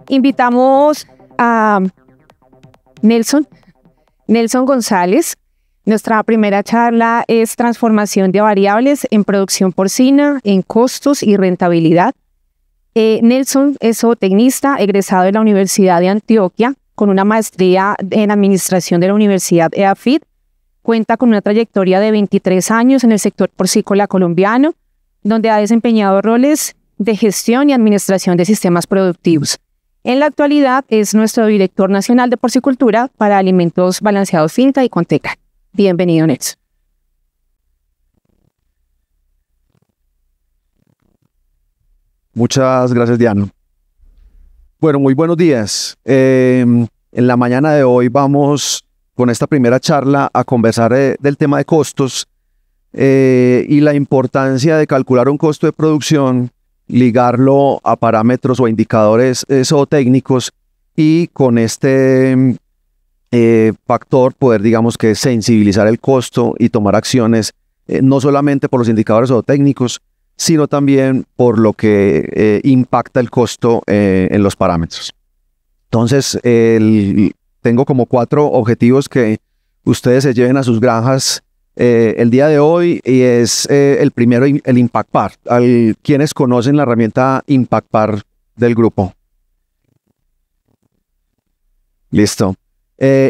Invitamos a Nelson González. Nuestra primera charla es transformación de variables en producción porcina, en costos y rentabilidad. Nelson es zootecnista, egresado de la Universidad de Antioquia, con una maestría en administración de la Universidad EAFIT. Cuenta con una trayectoria de 23 años en el sector porcícola colombiano, donde ha desempeñado roles de gestión y administración de sistemas productivos. En la actualidad es nuestro director nacional de porcicultura para alimentos balanceados Finca y Conteca. Bienvenido, Nelson. Muchas gracias, Diana. Bueno, muy buenos días. En la mañana de hoy vamos con esta primera charla a conversar del tema de costos y la importancia de calcular un costo de producción, ligarlo a parámetros o indicadores zootécnicos y con este factor poder, digamos que, sensibilizar el costo y tomar acciones no solamente por los indicadores zootécnicos, sino también por lo que impacta el costo en los parámetros. Entonces, tengo como 4 objetivos que ustedes se lleven a sus granjas el día de hoy, y es el primero, el ImpactPar. ¿Quiénes conocen la herramienta ImpactPar del grupo? Listo.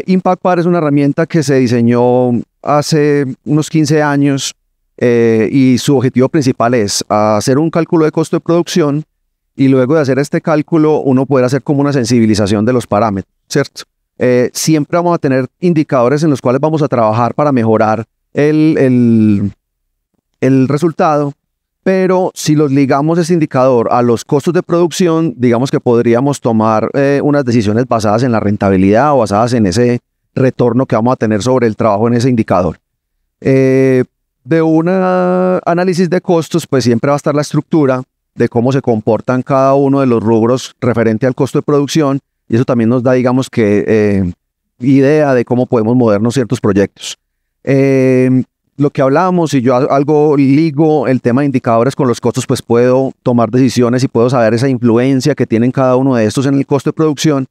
ImpactPar es una herramienta que se diseñó hace unos 15 años y su objetivo principal es hacer un cálculo de costo de producción, y luego de hacer este cálculo uno poder hacer como una sensibilización de los parámetros, ¿cierto? Siempre vamos a tener indicadores en los cuales vamos a trabajar para mejorar el resultado, pero si los ligamos ese indicador a los costos de producción, digamos que podríamos tomar unas decisiones basadas en la rentabilidad o basadas en ese retorno que vamos a tener sobre el trabajo en ese indicador. De un análisis de costos, pues siempre va a estar la estructura de cómo se comportan cada uno de los rubros referente al costo de producción, y eso también nos da, digamos que, idea de cómo podemos movernos ciertos proyectos. Lo que hablábamos, si yo algo ligo el tema de indicadores con los costos, pues puedo tomar decisiones y puedo saber esa influencia que tienen cada uno de estos en el costo de producción.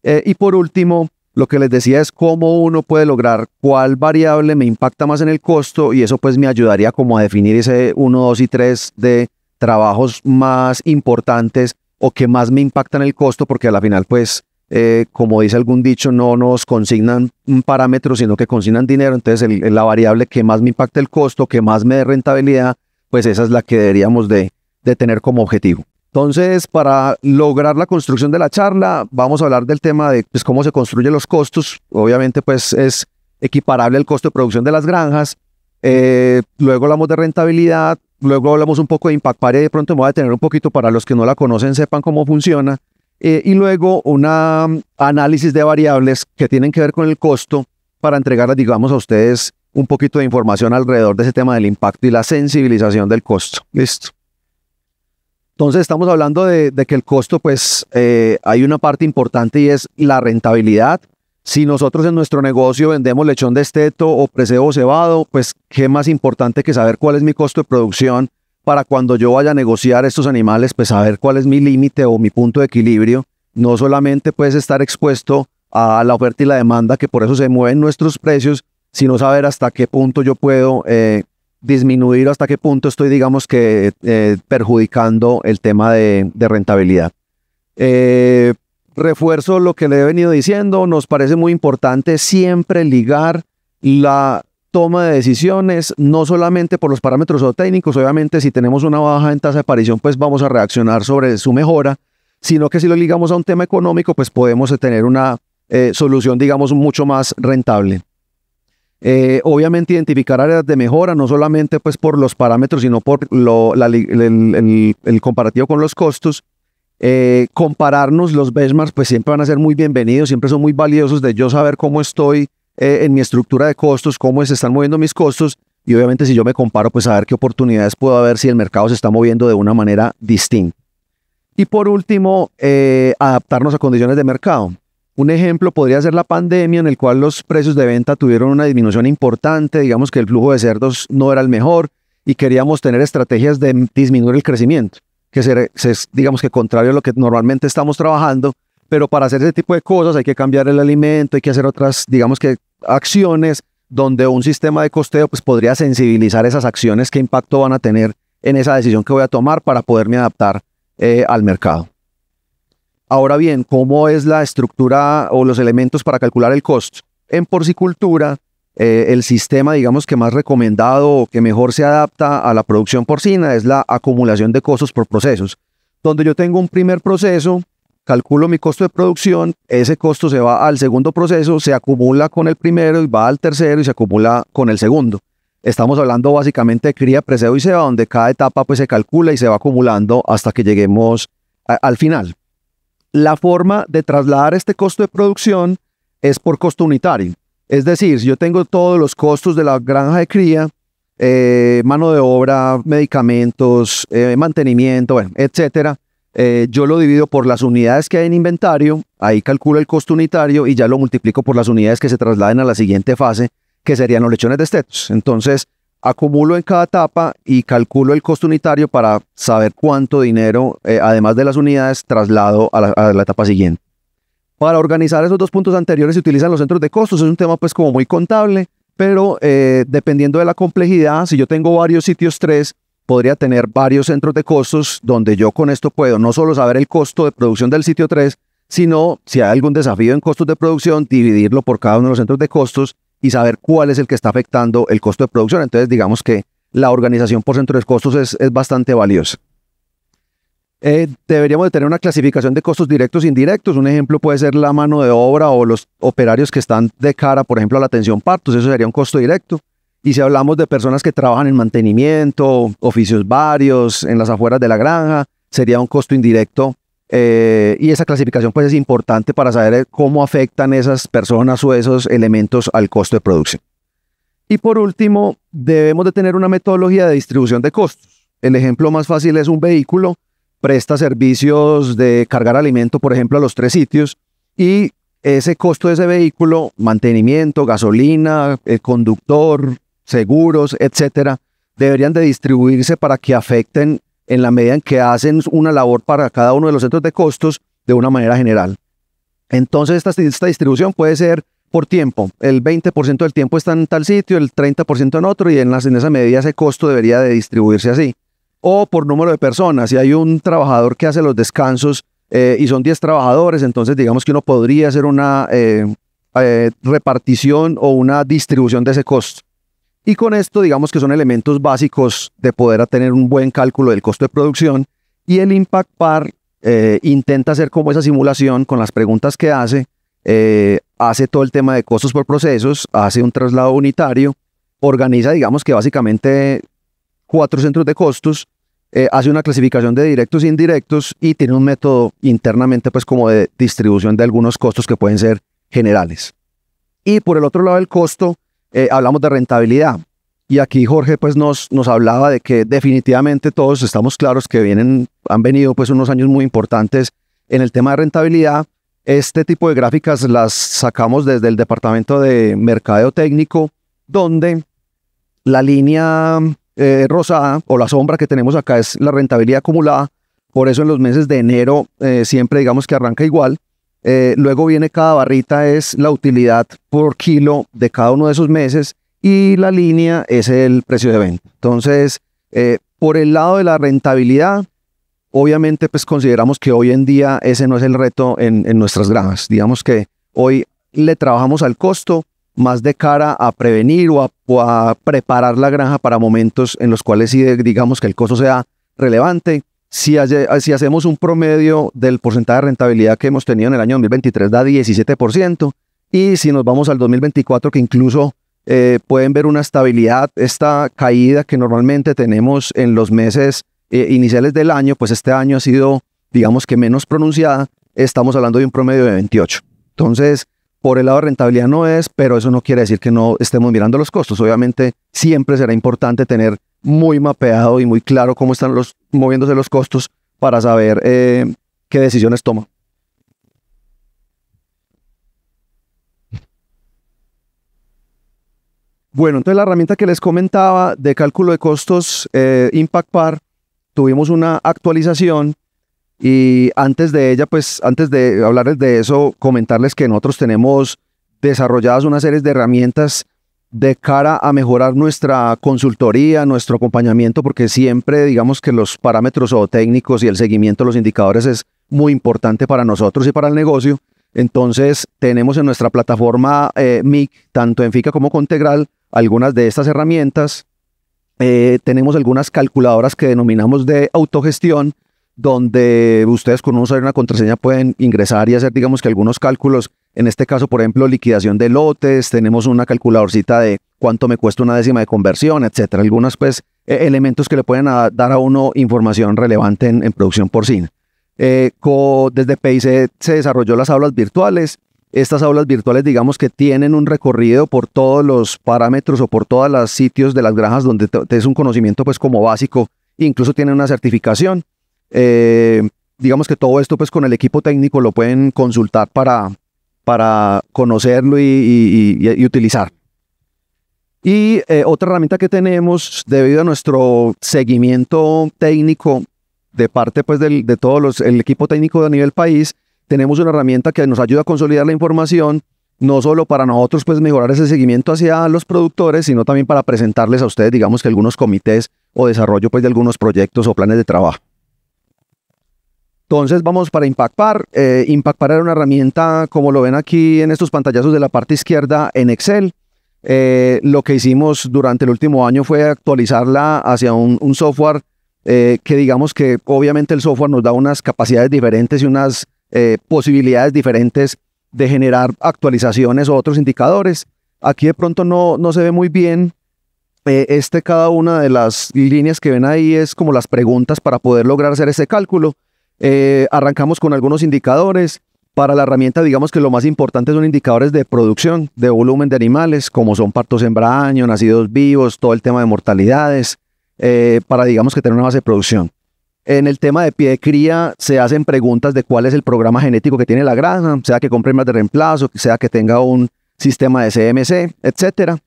Y por último, lo que les decía es cómo uno puede lograr cuál variable me impacta más en el costo, y eso pues me ayudaría como a definir ese 1, 2 y 3 de trabajos más importantes o que más me impactan el costo, porque a la final pues como dice algún dicho, no nos consignan un parámetro, sino que consignan dinero. Entonces la variable que más me impacta el costo, que más me dé rentabilidad, pues esa es la que deberíamos de tener como objetivo. Entonces, para lograr la construcción de la charla, vamos a hablar del tema de pues, cómo se construyen los costos. Obviamente pues es equiparable al costo de producción de las granjas. Luego hablamos de rentabilidad, luego hablamos un poco de ImpactPar, y de pronto me voy a detener un poquito para los que no la conocen, sepan cómo funciona. Y luego un análisis de variables que tienen que ver con el costo para entregarles, digamos, a ustedes un poquito de información alrededor de ese tema del impacto y la sensibilización del costo. Listo. Entonces estamos hablando de que el costo, pues hay una parte importante y es la rentabilidad. Si nosotros en nuestro negocio vendemos lechón de esteto o presebo cebado, pues qué más importante que saber cuál es mi costo de producción para cuando yo vaya a negociar estos animales, pues saber cuál es mi límite o mi punto de equilibrio. No solamente puedes estar expuesto a la oferta y la demanda, que por eso se mueven nuestros precios, sino saber hasta qué punto yo puedo disminuir, hasta qué punto estoy, digamos que, perjudicando el tema de rentabilidad. Refuerzo lo que le he venido diciendo, nos parece muy importante siempre ligar la toma de decisiones, no solamente por los parámetros zootécnicos. Obviamente si tenemos una baja en tasa de aparición, pues vamos a reaccionar sobre su mejora, sino que si lo ligamos a un tema económico, pues podemos tener una solución, digamos, mucho más rentable. Obviamente identificar áreas de mejora, no solamente pues por los parámetros, sino por el comparativo con los costos. Compararnos, los benchmarks pues siempre van a ser muy bienvenidos, siempre son muy valiosos de yo saber cómo estoy en mi estructura de costos, cómo se están moviendo mis costos, y obviamente si yo me comparo, pues saber qué oportunidades puedo haber si el mercado se está moviendo de una manera distinta. Y por último, adaptarnos a condiciones de mercado. Un ejemplo podría ser la pandemia, en el cual los precios de venta tuvieron una disminución importante, digamos que el flujo de cerdos no era el mejor y queríamos tener estrategias de disminuir el crecimiento, que es, digamos que contrario a lo que normalmente estamos trabajando, pero para hacer ese tipo de cosas hay que cambiar el alimento, hay que hacer otras, digamos que, acciones donde un sistema de costeo pues podría sensibilizar esas acciones, qué impacto van a tener en esa decisión que voy a tomar para poderme adaptar al mercado. Ahora bien, ¿cómo es la estructura o los elementos para calcular el costo? En porcicultura, el sistema, digamos que más recomendado o que mejor se adapta a la producción porcina es la acumulación de costos por procesos, donde yo tengo un primer proceso, calculo mi costo de producción, ese costo se va al segundo proceso, se acumula con el primero y va al tercero y se acumula con el segundo. Estamos hablando básicamente de cría, preseo y ceba, donde cada etapa pues se calcula y se va acumulando hasta que lleguemos al final. La forma de trasladar este costo de producción es por costo unitario. Es decir, si yo tengo todos los costos de la granja de cría, mano de obra, medicamentos, mantenimiento, bueno, etcétera, yo lo divido por las unidades que hay en inventario, ahí calculo el costo unitario y ya lo multiplico por las unidades que se trasladen a la siguiente fase, que serían los lechones de destetos. Entonces, acumulo en cada etapa y calculo el costo unitario para saber cuánto dinero, además de las unidades, traslado a la etapa siguiente. Para organizar esos dos puntos anteriores se utilizan los centros de costos. Es un tema pues como muy contable, pero dependiendo de la complejidad, si yo tengo varios sitios 3, podría tener varios centros de costos donde yo con esto puedo no solo saber el costo de producción del sitio 3, sino si hay algún desafío en costos de producción, dividirlo por cada uno de los centros de costos y saber cuál es el que está afectando el costo de producción. Entonces digamos que la organización por centro de costos es bastante valiosa. Deberíamos de tener una clasificación de costos directos e indirectos. Un ejemplo puede ser la mano de obra o los operarios que están de cara, por ejemplo, a la atención partos. Eso sería un costo directo. Y si hablamos de personas que trabajan en mantenimiento, oficios varios, en las afueras de la granja, sería un costo indirecto. Y esa clasificación pues es importante para saber cómo afectan esas personas o esos elementos al costo de producción. Y por último, debemos de tener una metodología de distribución de costos. El ejemplo más fácil es un vehículo. Presta servicios de cargar alimento, por ejemplo, a los 3 sitios y ese costo de ese vehículo, mantenimiento, gasolina, el conductor, seguros, etcétera, deberían de distribuirse para que afecten en la medida en que hacen una labor para cada uno de los centros de costos de una manera general. Entonces, esta distribución puede ser por tiempo. El 20% del tiempo está en tal sitio, el 30% en otro y en esa medida ese costo debería de distribuirse así. O por número de personas. Si hay un trabajador que hace los descansos y son 10 trabajadores, entonces digamos que uno podría hacer una repartición o una distribución de ese costo. Y con esto digamos que son elementos básicos de poder tener un buen cálculo del costo de producción. Y el Impact PAR intenta hacer como esa simulación con las preguntas que hace todo el tema de costos por procesos, hace un traslado unitario, organiza digamos que básicamente 4 centros de costos, hace una clasificación de directos e indirectos y tiene un método internamente pues como de distribución de algunos costos que pueden ser generales. Y por el otro lado del costo, hablamos de rentabilidad. Y aquí Jorge pues nos hablaba de que definitivamente todos estamos claros que han venido pues unos años muy importantes en el tema de rentabilidad. Este tipo de gráficas las sacamos desde el departamento de mercadeo técnico, donde la línea rosada o la sombra que tenemos acá es la rentabilidad acumulada. Por eso en los meses de enero siempre digamos que arranca igual. Luego viene cada barrita es la utilidad por kilo de cada uno de esos meses y la línea es el precio de venta. Entonces, por el lado de la rentabilidad, obviamente pues consideramos que hoy en día ese no es el reto en nuestras granjas. Digamos que hoy le trabajamos al costo más de cara a prevenir o a preparar la granja para momentos en los cuales sí digamos que el costo sea relevante. Si hacemos un promedio del porcentaje de rentabilidad que hemos tenido en el año 2023 da 17%, y si nos vamos al 2024 que incluso pueden ver una estabilidad, esta caída que normalmente tenemos en los meses iniciales del año, pues este año ha sido digamos que menos pronunciada, estamos hablando de un promedio de 28. Entonces, por el lado de rentabilidad no es, pero eso no quiere decir que no estemos mirando los costos. Obviamente siempre será importante tener muy mapeado y muy claro cómo están moviéndose los costos para saber qué decisiones toma. Bueno, entonces la herramienta que les comentaba de cálculo de costos Impact PAR, tuvimos una actualización Y antes de ella, pues antes de hablarles de eso, comentarles que nosotros tenemos desarrolladas una serie de herramientas de cara a mejorar nuestra consultoría, nuestro acompañamiento, porque siempre digamos que los parámetros técnicos y el seguimiento de los indicadores es muy importante para nosotros y para el negocio. Entonces tenemos en nuestra plataforma MIC, tanto en FICA como Contegral, algunas de estas herramientas. Tenemos algunas calculadoras que denominamos de autogestión, donde ustedes con un usuario y una contraseña pueden ingresar y hacer, digamos que algunos cálculos. En este caso, por ejemplo, liquidación de lotes, tenemos una calculadorcita de cuánto me cuesta una décima de conversión, etcétera. Algunos, pues, elementos que le pueden dar a uno información relevante en producción porcina. Desde PIC se desarrolló las aulas virtuales. Estas aulas virtuales, digamos que tienen un recorrido por todos los parámetros o por todos los sitios de las granjas donde es un conocimiento, pues, como básico, incluso tienen una certificación. Digamos que todo esto, pues, con el equipo técnico lo pueden consultar para conocerlo y utilizar. Y otra herramienta que tenemos, debido a nuestro seguimiento técnico de parte, pues, de todo el equipo técnico a nivel país, tenemos una herramienta que nos ayuda a consolidar la información, no solo para nosotros, pues, mejorar ese seguimiento hacia los productores, sino también para presentarles a ustedes, digamos que algunos comités o desarrollo, pues, de algunos proyectos o planes de trabajo. Entonces vamos para ImpactPar. ImpactPar era una herramienta, como lo ven aquí en estos pantallazos de la parte izquierda, en Excel. Lo que hicimos durante el último año fue actualizarla hacia un software que, digamos que obviamente el software nos da unas capacidades diferentes y unas posibilidades diferentes de generar actualizaciones o otros indicadores. Aquí de pronto no se ve muy bien. Cada una de las líneas que ven ahí es como las preguntas para poder lograr hacer ese cálculo. Arrancamos con algunos indicadores. Para la herramienta, digamos que lo más importante son indicadores de producción, de volumen de animales, como son partos hembra año, nacidos vivos, todo el tema de mortalidades, para, digamos, que tener una base de producción. En el tema de pie de cría se hacen preguntas de cuál es el programa genético que tiene la granja, sea que compre más de reemplazo, sea que tenga un sistema de CMC, etcétera.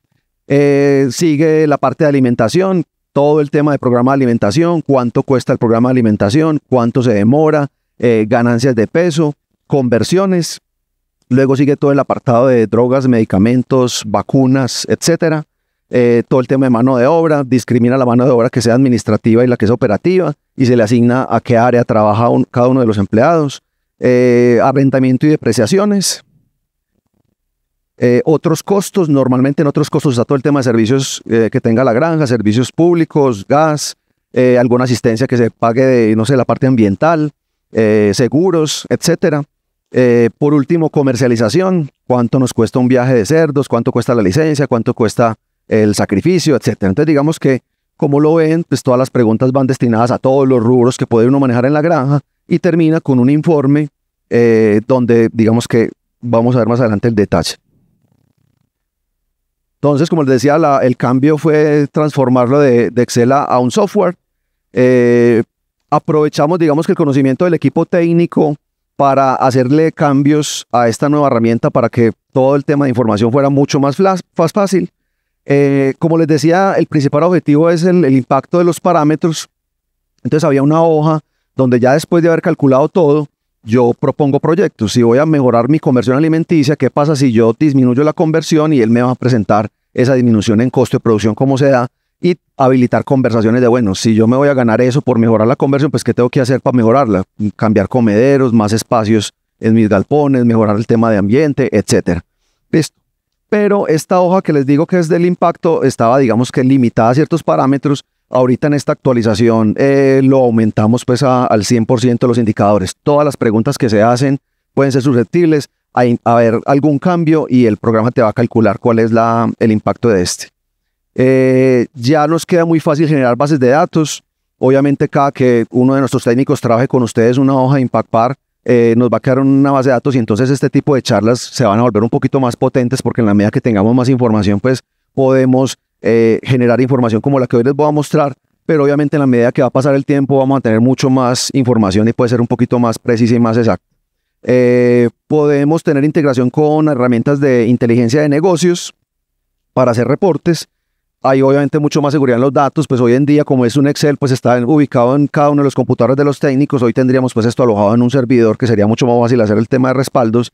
Sigue la parte de alimentación, todo el tema de programa de alimentación, cuánto cuesta el programa de alimentación, cuánto se demora, ganancias de peso, conversiones. Luego sigue todo el apartado de drogas, medicamentos, vacunas, etcétera. Todo el tema de mano de obra, discrimina la mano de obra que sea administrativa y la que es operativa, y se le asigna a qué área trabaja cada uno de los empleados. Arrendamiento y depreciaciones. Otros costos, normalmente en otros costos está todo el tema de servicios que tenga la granja, servicios públicos, gas, alguna asistencia que se pague de, no sé, la parte ambiental, seguros, etcétera. Por último, comercialización, cuánto nos cuesta un viaje de cerdos, cuánto cuesta la licencia, cuánto cuesta el sacrificio, etcétera. Entonces, digamos que, como lo ven, pues todas las preguntas van destinadas a todos los rubros que puede uno manejar en la granja, y termina con un informe donde, digamos que vamos a ver más adelante el detalle. Entonces, como les decía, el cambio fue transformarlo de Excel a un software. Aprovechamos, digamos, que el conocimiento del equipo técnico para hacerle cambios a esta nueva herramienta para que todo el tema de información fuera mucho más fácil. Como les decía, el principal objetivo es el impacto de los parámetros. Entonces había una hoja donde, ya después de haber calculado todo, yo propongo proyectos. Si voy a mejorar mi conversión alimenticia, ¿qué pasa si yo disminuyo la conversión? Y él me va a presentar esa disminución en costo de producción, cómo se da, y habilitar conversaciones de, bueno, si yo me voy a ganar eso por mejorar la conversión, pues ¿qué tengo que hacer para mejorarla? Cambiar comederos, más espacios en mis galpones, mejorar el tema de ambiente, etcétera. Listo. Pero esta hoja que les digo que es del impacto estaba, digamos, que limitada a ciertos parámetros. Ahorita en esta actualización lo aumentamos, pues, al 100% los indicadores. Todas las preguntas que se hacen pueden ser susceptibles a haber algún cambio, y el programa te va a calcular cuál es el impacto de este. Ya nos queda muy fácil generar bases de datos. Obviamente, cada que uno de nuestros técnicos trabaje con ustedes una hoja de ImpactPar, nos va a quedar una base de datos, y entonces este tipo de charlas se van a volver un poquito más potentes, porque en la medida que tengamos más información, pues podemos generar información como la que hoy les voy a mostrar, pero obviamente en la medida que va a pasar el tiempo vamos a tener mucho más información y puede ser un poquito más precisa y más exacta. Podemos tener integración con herramientas de inteligencia de negocios para hacer reportes. hay obviamente mucho más seguridad en los datos, pues hoy en día como es un Excel, pues está ubicado en cada uno de los computadores de los técnicos, hoy tendríamos pues esto alojado en un servidor que sería mucho más fácil hacer el tema de respaldos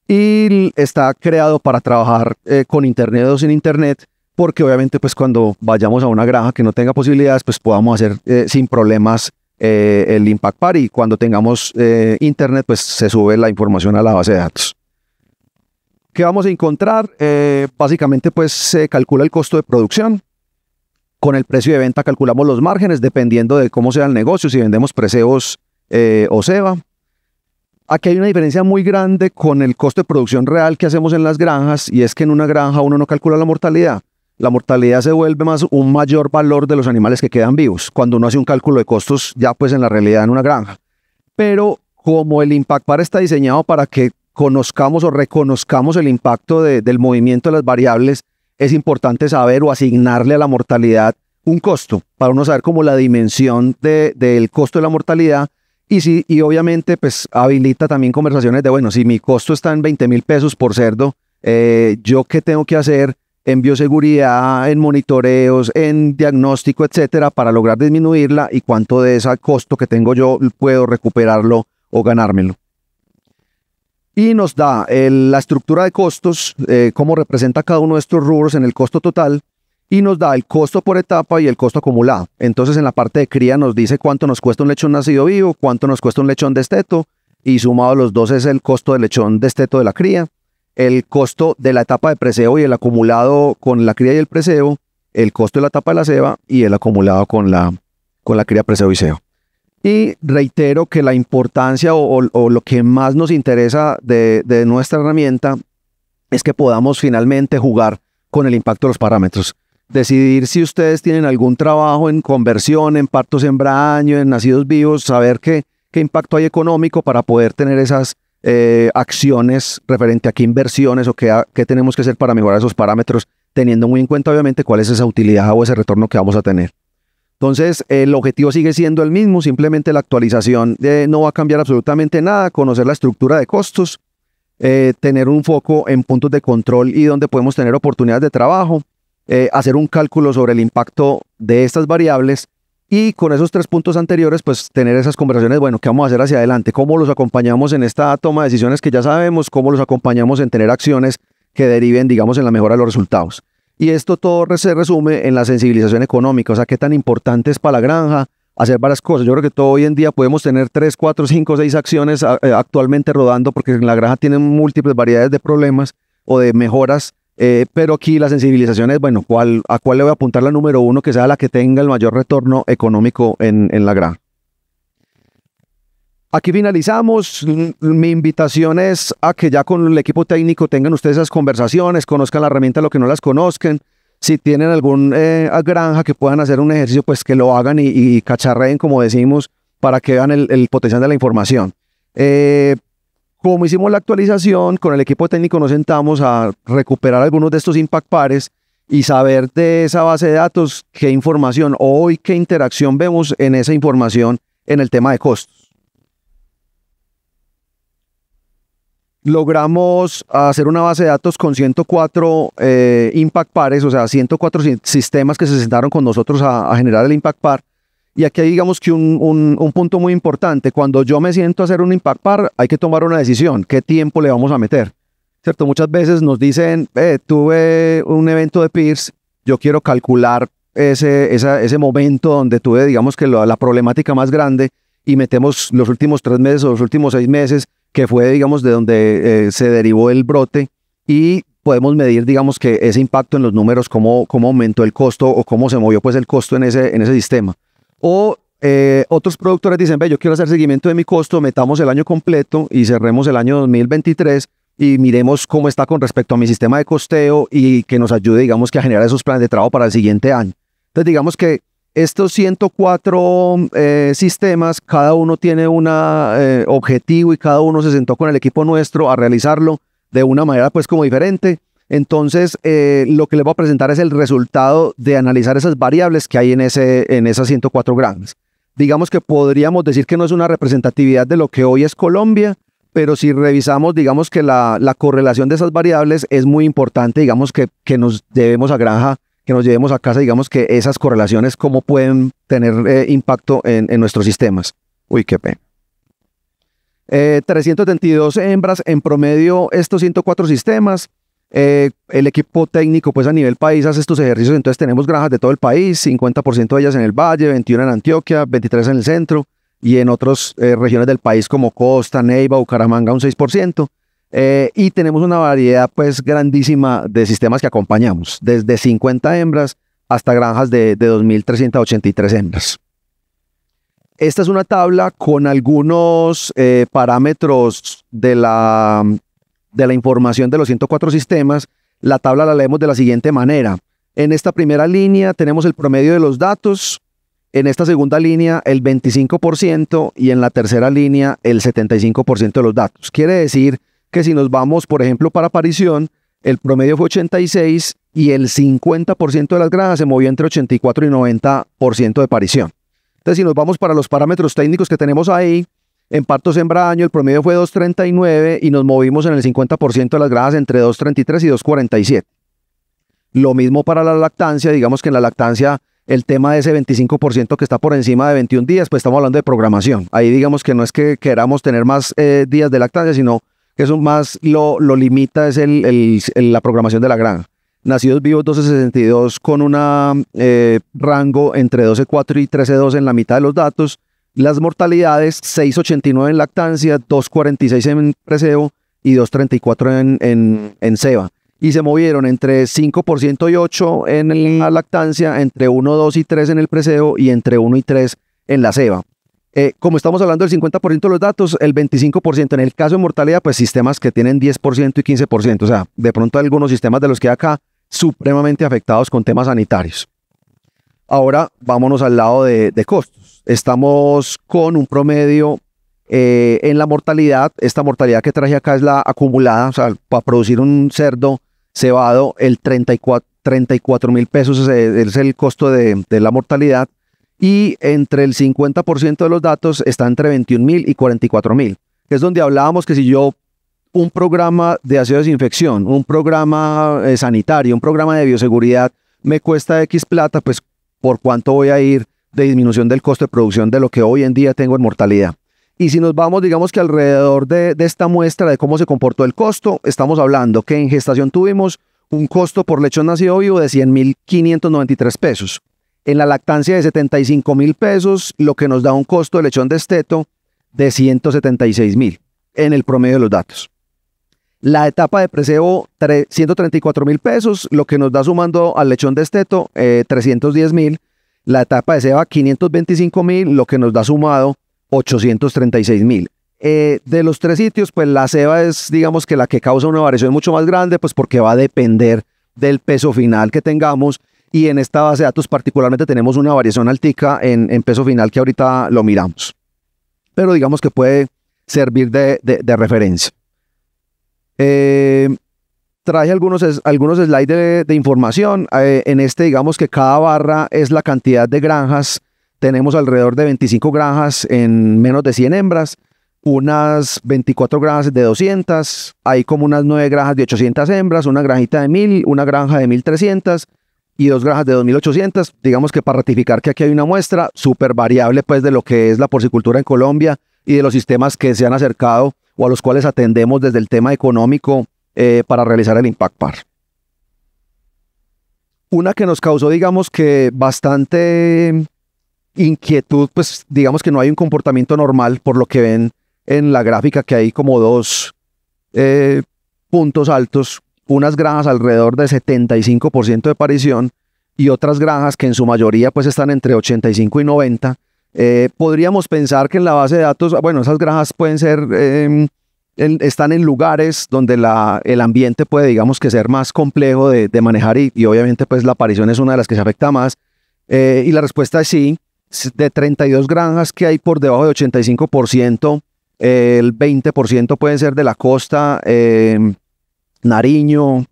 y está creado para trabajar con internet o sin internet, porque obviamente pues cuando vayamos a una granja que no tenga posibilidades, pues podamos hacer sin problemas el Impact Par y cuando tengamos internet pues se sube la información a la base de datos. ¿Qué vamos a encontrar? Básicamente pues se calcula el costo de producción. Con el precio de venta calculamos los márgenes dependiendo de cómo sea el negocio, si vendemos preseos o ceba. Aquí hay una diferencia muy grande con el costo de producción real que hacemos en las granjas y es que en una granja uno no calcula la mortalidad. La mortalidad se vuelve más un mayor valor de los animales que quedan vivos cuando uno hace un cálculo de costos ya pues en la realidad en una granja. Pero como el Impact Par está diseñado para que conozcamos o reconozcamos el impacto del movimiento de las variables, es importante saber o asignarle a la mortalidad un costo para uno saber como la dimensión del costo de la mortalidad y obviamente pues habilita también conversaciones de bueno, si mi costo está en 20,000 pesos por cerdo, yo qué tengo que hacer en bioseguridad, en monitoreos, en diagnóstico, etcétera, para lograr disminuirla y cuánto de ese costo que tengo yo puedo recuperarlo o ganármelo. Y nos da la estructura de costos, cómo representa cada uno de estos rubros en el costo total, y nos da el costo por etapa y el costo acumulado. Entonces en la parte de cría nos dice cuánto nos cuesta un lechón nacido vivo, cuánto nos cuesta un lechón desteto, y sumado los dos es el costo del lechón desteto de la cría, el costo de la etapa de preseo y el acumulado con la cría y el preseo, el costo de la etapa de la ceba y el acumulado con la cría, preseo y cebo. Y reitero que la importancia o lo que más nos interesa de nuestra herramienta es que podamos finalmente jugar con el impacto de los parámetros. Decidir si ustedes tienen algún trabajo en conversión, en parto sembra año, en nacidos vivos, saber qué impacto hay económico para poder tener esas acciones referente a qué inversiones o qué tenemos que hacer para mejorar esos parámetros, teniendo muy en cuenta obviamente cuál es esa utilidad o ese retorno que vamos a tener. Entonces, el objetivo sigue siendo el mismo, simplemente la actualización no va a cambiar absolutamente nada, conocer la estructura de costos, tener un foco en puntos de control y donde podemos tener oportunidades de trabajo, hacer un cálculo sobre el impacto de estas variables y con esos 3 puntos anteriores, pues tener esas conversaciones, bueno, ¿qué vamos a hacer hacia adelante? ¿Cómo los acompañamos en esta toma de decisiones que ya sabemos? ¿Cómo los acompañamos en tener acciones que deriven, digamos, en la mejora de los resultados? Y esto todo se resume en la sensibilización económica, o sea, qué tan importante es para la granja hacer varias cosas. Yo creo que todo hoy en día podemos tener 3, 4, 5, 6 acciones actualmente rodando porque en la granja tienen múltiples variedades de problemas o de mejoras, pero aquí la sensibilización es, bueno, ¿a cuál le voy a apuntar la número 1 que sea la que tenga el mayor retorno económico en la granja? Aquí finalizamos. Mi invitación es a que ya con el equipo técnico tengan ustedes esas conversaciones, conozcan la herramienta, lo que no las conozcan. Si tienen algún granja que puedan hacer un ejercicio, pues que lo hagan y cacharreen, como decimos, para que vean el potencial de la información. Como hicimos la actualización, con el equipo técnico nos sentamos a recuperar algunos de estos Impact Pares y saber de esa base de datos qué información o hoy qué interacción vemos en esa información en el tema de costos. Logramos hacer una base de datos con 104 Impact Pares, o sea, 104 sistemas que se sentaron con nosotros a generar el Impact Par. Y aquí hay, digamos que un punto muy importante. Cuando yo me siento a hacer un Impact Par, hay que tomar una decisión. ¿Qué tiempo le vamos a meter? ¿Cierto? Muchas veces nos dicen, tuve un evento de PIRS, yo quiero calcular ese momento donde tuve, digamos que la problemática más grande y metemos los últimos 3 meses o los últimos 6 meses, que fue, digamos, de donde se derivó el brote y podemos medir, digamos, que ese impacto en los números, cómo aumentó el costo o cómo se movió pues el costo en ese sistema. O otros productores dicen, yo quiero hacer seguimiento de mi costo, metamos el año completo y cerremos el año 2023 y miremos cómo está con respecto a mi sistema de costeo y que nos ayude, digamos, que a generar esos planes de trabajo para el siguiente año. Entonces, digamos que estos 104 sistemas, cada uno tiene un objetivo y cada uno se sentó con el equipo nuestro a realizarlo de una manera pues como diferente. Entonces, lo que les voy a presentar es el resultado de analizar esas variables que hay en esas 104 granjas. Digamos que podríamos decir que no es una representatividad de lo que hoy es Colombia, pero si revisamos, digamos que la correlación de esas variables es muy importante, digamos que nos debemos a granja que nos llevemos a casa, digamos que esas correlaciones, cómo pueden tener impacto en nuestros sistemas. Uy, qué pena. 322 hembras en promedio estos 104 sistemas. El equipo técnico pues a nivel país hace estos ejercicios, entonces tenemos granjas de todo el país, 50% de ellas en el valle, 21 en Antioquia, 23 en el centro y en otras regiones del país como Costa, Neiva, Bucaramanga un 6%. Y tenemos una variedad pues grandísima de sistemas que acompañamos, desde 50 hembras hasta granjas de 2.383 hembras. Esta es una tabla con algunos parámetros de la información de los 104 sistemas. La tabla la leemos de la siguiente manera. En esta primera línea tenemos el promedio de los datos, en esta segunda línea el 25% y en la tercera línea el 75% de los datos. Quiere decir que si nos vamos, por ejemplo, para parición, el promedio fue 86 y el 50% de las granjas se movió entre 84 y 90% de parición. Entonces, si nos vamos para los parámetros técnicos que tenemos ahí, en partos hembra año el promedio fue 2.39 y nos movimos en el 50% de las granjas entre 2.33 y 2.47. Lo mismo para la lactancia, digamos que en la lactancia el tema de ese 25% que está por encima de 21 días, pues estamos hablando de programación. Ahí digamos que no es que queramos tener más días de lactancia, sino que eso más lo limita es la programación de la granja. Nacidos vivos 12.62 con un rango entre 12.4 y 13.2 en la mitad de los datos. Las mortalidades 6.89 en lactancia, 2.46 en preseo y 2.34 en ceba. Y se movieron entre 5% y 8 en la lactancia, entre 1, 2 y 3 en el preseo y entre 1 y 3 en la ceba. Como estamos hablando del 50% de los datos, el 25% en el caso de mortalidad, pues sistemas que tienen 10% y 15%. O sea, de pronto algunos sistemas de los que hay acá supremamente afectados con temas sanitarios. Ahora vámonos al lado de costos. Estamos con un promedio en la mortalidad. Esta mortalidad que traje acá es la acumulada. O sea, para producir un cerdo cebado, el 34.000 pesos es el costo de la mortalidad. Y entre el 50% de los datos está entre 21.000 y 44.000, que es donde hablábamos que si yo un programa de aseo de desinfección, un programa sanitario, un programa de bioseguridad me cuesta X plata, pues por cuánto voy a ir de disminución del costo de producción de lo que hoy en día tengo en mortalidad. Y si nos vamos, digamos que alrededor de esta muestra de cómo se comportó el costo, estamos hablando que en gestación tuvimos un costo por lechón nacido vivo de 100.593 pesos. En la lactancia de 75.000 pesos, lo que nos da un costo de lechón desteto de 176.000 en el promedio de los datos. La etapa de preseo, 134.000 pesos, lo que nos da sumando al lechón desteto, 310.000. La etapa de ceba, 525.000, lo que nos da sumado 836.000. De los tres sitios, pues la ceba es, digamos que la que causa una variación mucho más grande, pues porque va a depender del peso final que tengamos. Y en esta base de datos particularmente tenemos una variación altica en peso final que ahorita lo miramos. Pero digamos que puede servir de referencia. Traje algunos slides de información. En este digamos que cada barra es la cantidad de granjas. Tenemos alrededor de 25 granjas en menos de 100 hembras. Unas 24 granjas de 200. Hay como unas 9 granjas de 800 hembras. Una granjita de 1000, una granja de 1300. Y 2 granjas de 2.800, digamos que para ratificar que aquí hay una muestra súper variable pues de lo que es la porcicultura en Colombia y de los sistemas que se han acercado o a los cuales atendemos desde el tema económico para realizar el Impact Par. Una que nos causó digamos que bastante inquietud, pues digamos que no hay un comportamiento normal por lo que ven en la gráfica que hay como dos puntos altos. Unas granjas alrededor de 75% de parición y otras granjas que en su mayoría pues están entre 85 y 90. Podríamos pensar que en la base de datos, bueno, esas granjas pueden ser, están en lugares donde el ambiente puede digamos que ser más complejo de manejar y obviamente pues la parición es una de las que se afecta más. Y la respuesta es sí. De 32 granjas que hay por debajo de 85%, el 20% pueden ser de la costa, Nariño,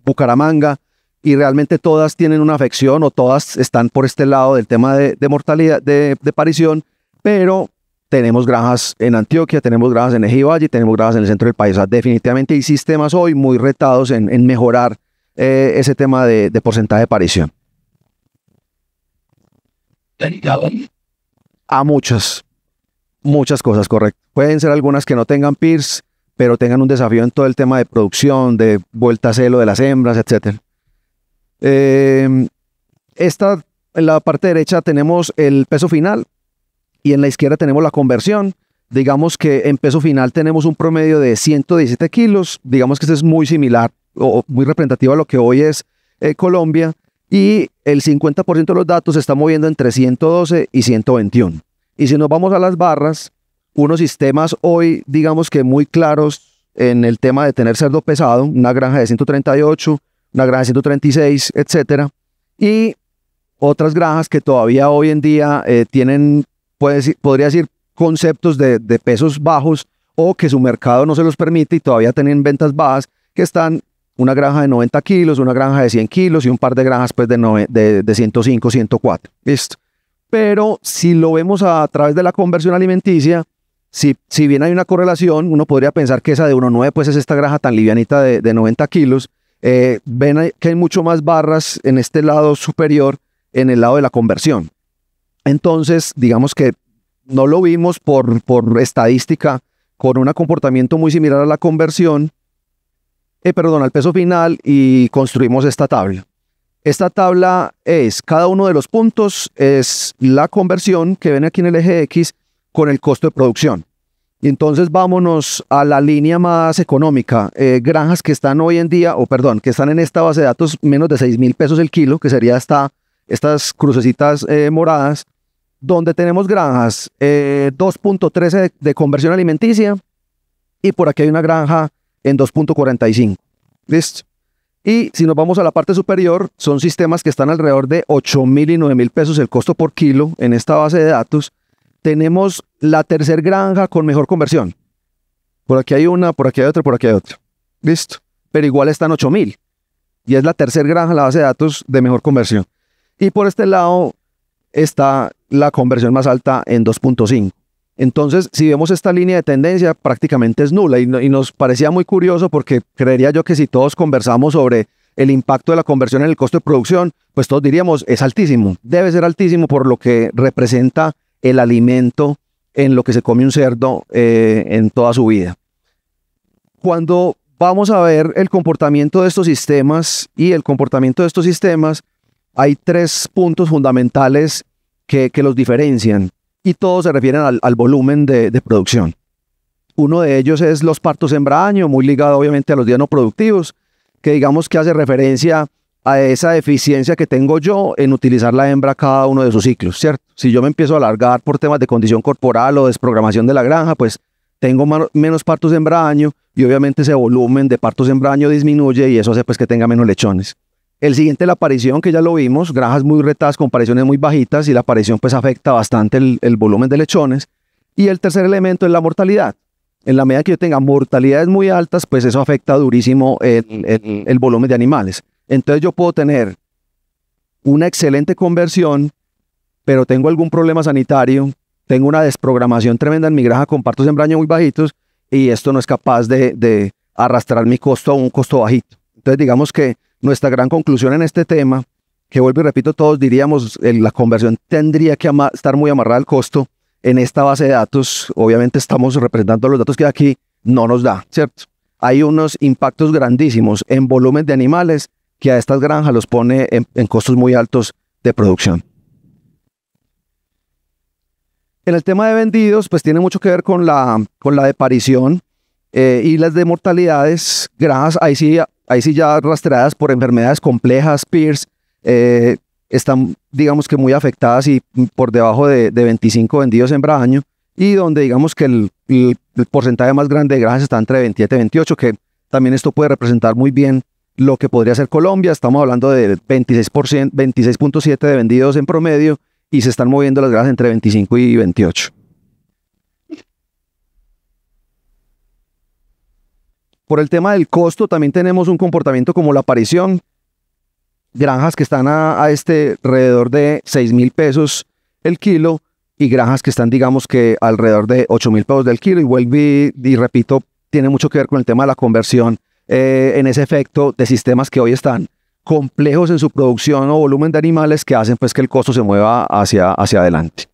Bucaramanga, y realmente todas tienen una afección o todas están por este lado del tema de mortalidad, de parición, pero tenemos granjas en Antioquia, tenemos granjas en Ejivalle, tenemos granjas en el centro del país. O sea, definitivamente hay sistemas hoy muy retados en mejorar ese tema de porcentaje de aparición. A muchas cosas, correcto. Pueden ser algunas que no tengan PIRS, pero tengan un desafío en todo el tema de producción, de vuelta a celo de las hembras, etc. En la parte derecha tenemos el peso final y en la izquierda tenemos la conversión. Digamos que en peso final tenemos un promedio de 117 kilos. Digamos que este es muy similar o muy representativo a lo que hoy es Colombia. Y el 50% de los datos se está moviendo entre 112 y 121. Y si nos vamos a las barras, unos sistemas hoy, digamos que muy claros en el tema de tener cerdo pesado, una granja de 138, una granja de 136, etcétera. Y otras granjas que todavía hoy en día tienen, podría decir, conceptos de pesos bajos o que su mercado no se los permite y todavía tienen ventas bajas, que están una granja de 90 kilos, una granja de 100 kilos y un par de granjas pues, de 105, 104. Listo. Pero si lo vemos a través de la conversión alimenticia, si bien hay una correlación, uno podría pensar que esa de 1.9 pues es esta granja tan livianita de 90 kilos. Ven que hay mucho más barras en este lado superior, en el lado de la conversión. Entonces, digamos que no lo vimos por estadística con un comportamiento muy similar a la conversión, al peso final, y construimos esta tabla. Esta tabla es, cada uno de los puntos es la conversión que ven aquí en el eje X con el costo de producción. Y entonces vámonos a la línea más económica, granjas que están hoy en día, que están en esta base de datos menos de 6.000 pesos el kilo, que sería estas crucecitas moradas, donde tenemos granjas 2.13 de conversión alimenticia y por aquí hay una granja en 2.45. ¿Listo? Y si nos vamos a la parte superior, son sistemas que están alrededor de 8.000 y 9.000 pesos el costo por kilo en esta base de datos. Tenemos la tercer granja con mejor conversión. Por aquí hay una, por aquí hay otra, por aquí hay otra. ¿Listo? Pero igual están 8.000. Y es la tercer granja, la base de datos de mejor conversión. Y por este lado está la conversión más alta en 2.5. Entonces, si vemos esta línea de tendencia, prácticamente es nula y nos parecía muy curioso porque creería yo que si todos conversamos sobre el impacto de la conversión en el costo de producción, pues todos diríamos, es altísimo, debe ser altísimo por lo que representa el alimento en lo que se come un cerdo en toda su vida. Cuando vamos a ver el comportamiento de estos sistemas hay tres puntos fundamentales que los diferencian. Y todos se refieren al volumen de producción. Uno de ellos es los partos hembra-año, muy ligado obviamente a los días no productivos, que digamos que hace referencia a esa eficiencia que tengo yo en utilizar la hembra cada uno de sus ciclos, ¿cierto? Si yo me empiezo a alargar por temas de condición corporal o desprogramación de la granja, pues tengo menos partos hembra-año y obviamente ese volumen de partos hembra-año disminuye y eso hace pues que tenga menos lechones. El siguiente, la aparición, que ya lo vimos, granjas muy retadas con apariciones muy bajitas y la aparición pues afecta bastante el volumen de lechones. Y el tercer elemento es la mortalidad. En la medida que yo tenga mortalidades muy altas, pues eso afecta durísimo el volumen de animales. Entonces yo puedo tener una excelente conversión, pero tengo algún problema sanitario, tengo una desprogramación tremenda en mi granja con partos hembra-año muy bajitos y esto no es capaz de arrastrar mi costo a un costo bajito. Entonces digamos que nuestra gran conclusión en este tema, que vuelvo y repito, todos diríamos la conversión tendría que estar muy amarrada al costo. En esta base de datos, obviamente estamos representando los datos que aquí no nos da, ¿cierto? Hay unos impactos grandísimos en volumen de animales que a estas granjas los pone en costos muy altos de producción. En el tema de vendidos, pues tiene mucho que ver con la deparición y las de mortalidades. Granjas, ahí sí ya rastreadas por enfermedades complejas, PIRS, están digamos que muy afectadas y por debajo de 25 vendidos hembra año, y donde digamos que el porcentaje más grande de granjas está entre 27 y 28, que también esto puede representar muy bien lo que podría ser Colombia. Estamos hablando de 26%, 26.7 de vendidos en promedio y se están moviendo las granjas entre 25 y 28. Por el tema del costo también tenemos un comportamiento como la aparición. Granjas que están a alrededor de 6.000 pesos el kilo y granjas que están digamos que alrededor de 8.000 pesos del kilo. Y vuelvo y repito, tiene mucho que ver con el tema de la conversión en ese efecto de sistemas que hoy están complejos en su producción o volumen de animales que hacen pues que el costo se mueva hacia adelante.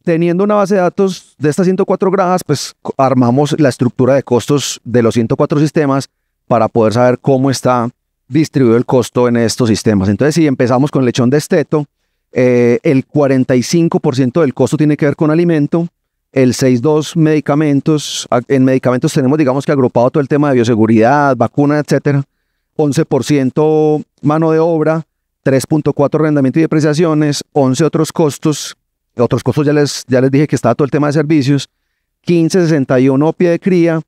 Teniendo una base de datos de estas 104 granjas, pues armamos la estructura de costos de los 104 sistemas para poder saber cómo está distribuido el costo en estos sistemas. Entonces, si empezamos con el lechón de esteto, el 45% del costo tiene que ver con alimento, el 6.2 medicamentos. En medicamentos tenemos, digamos que agrupado todo el tema de bioseguridad, vacuna, etcétera. 11% mano de obra, 3.4 arrendamiento y depreciaciones, 11 otros costos ya les dije que estaba todo el tema de servicios, 15.61 pie de cría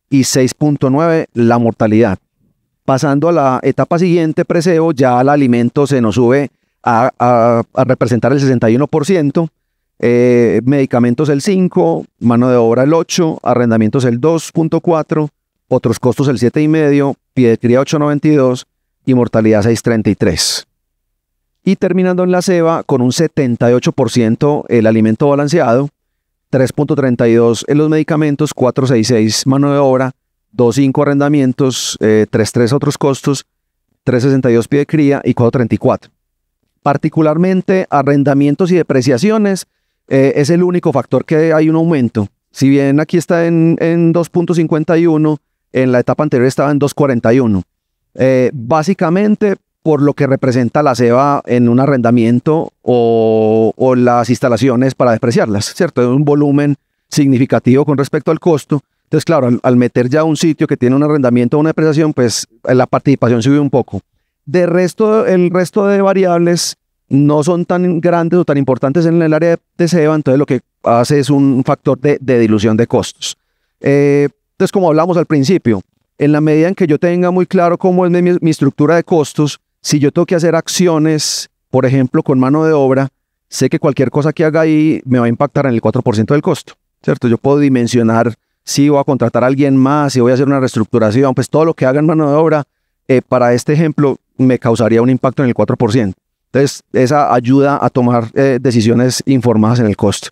y 6.9 la mortalidad. Pasando a la etapa siguiente, preseo, ya el alimento se nos sube a representar el 61%, medicamentos el 5%, mano de obra el 8%, arrendamientos el 2.4%, otros costos el 7.5%, pie de cría 8.92% y mortalidad 6.33%. Y terminando en la ceba con un 78% el alimento balanceado, 3.32 en los medicamentos, 4.66 mano de obra, 2.5 arrendamientos, 3.3 otros costos, 3.62 pie de cría y 4.34. Particularmente arrendamientos y depreciaciones es el único factor que hay un aumento. Si bien aquí está en 2.51, en la etapa anterior estaba en 2.41. Básicamente por lo que representa la ceba en un arrendamiento o las instalaciones para depreciarlas, ¿cierto? Es un volumen significativo con respecto al costo. Entonces, claro, al meter ya un sitio que tiene un arrendamiento o una depreciación, pues la participación sube un poco. El resto de variables no son tan grandes o tan importantes en el área de ceba, entonces lo que hace es un factor de dilución de costos. Entonces, como hablamos al principio, en la medida en que yo tenga muy claro cómo es mi estructura de costos, si yo tengo que hacer acciones, por ejemplo, con mano de obra, sé que cualquier cosa que haga ahí me va a impactar en el 4% del costo, ¿cierto? Yo puedo dimensionar si voy a contratar a alguien más, si voy a hacer una reestructuración, pues todo lo que haga en mano de obra, para este ejemplo, me causaría un impacto en el 4%. Entonces, esa ayuda a tomar decisiones informadas en el costo.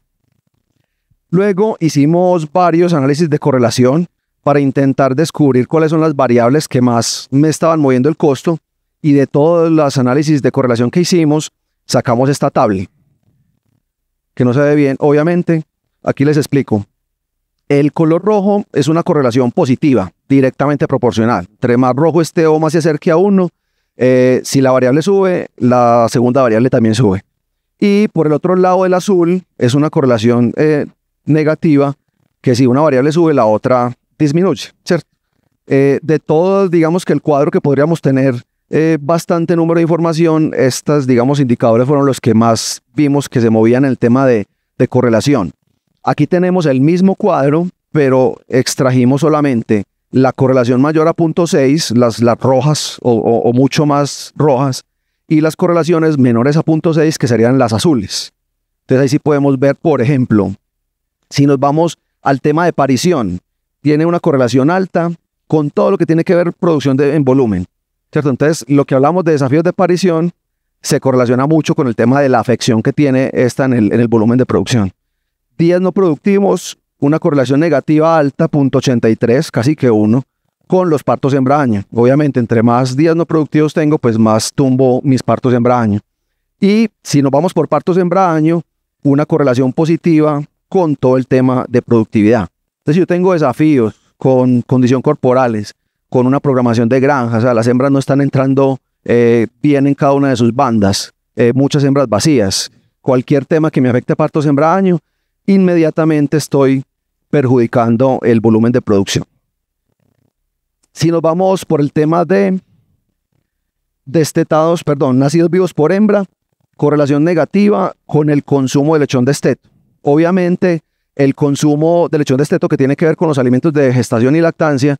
Luego hicimos varios análisis de correlación para intentar descubrir cuáles son las variables que más me estaban moviendo el costo, y de todos los análisis de correlación que hicimos, sacamos esta tabla, que no se ve bien, obviamente. Aquí les explico. El color rojo es una correlación positiva, directamente proporcional. Entre más rojo esté o más se acerque a 1, si la variable sube, la segunda variable también sube. Y por el otro lado, el azul es una correlación negativa, que si una variable sube, la otra disminuye, ¿cierto? De todos, digamos que el cuadro que podríamos tener bastante número de información, estos, digamos, indicadores fueron los que más vimos que se movían en el tema de correlación. Aquí tenemos el mismo cuadro, pero extrajimos solamente la correlación mayor a 0.6, las rojas o mucho más rojas, y las correlaciones menores a 0.6, que serían las azules. Entonces ahí sí podemos ver, por ejemplo, si nos vamos al tema de parición, tiene una correlación alta con todo lo que tiene que ver producción en volumen, ¿cierto? Entonces, lo que hablamos de desafíos de parición se correlaciona mucho con el tema de la afección que tiene esta en el volumen de producción. Días no productivos, una correlación negativa alta, 0.83, casi que 1, con los partos hembra año. Obviamente, entre más días no productivos tengo, pues más tumbo mis partos hembra año. Y si nos vamos por partos hembra año, una correlación positiva con todo el tema de productividad. Entonces, si yo tengo desafíos con condición corporales, con una programación de granja, o sea, las hembras no están entrando bien en cada una de sus bandas, muchas hembras vacías, cualquier tema que me afecte a partos hembra año, inmediatamente estoy perjudicando el volumen de producción. Si nos vamos por el tema de nacidos vivos por hembra, correlación negativa con el consumo de lechón de esteto. Obviamente, el consumo de lechón de esteto que tiene que ver con los alimentos de gestación y lactancia,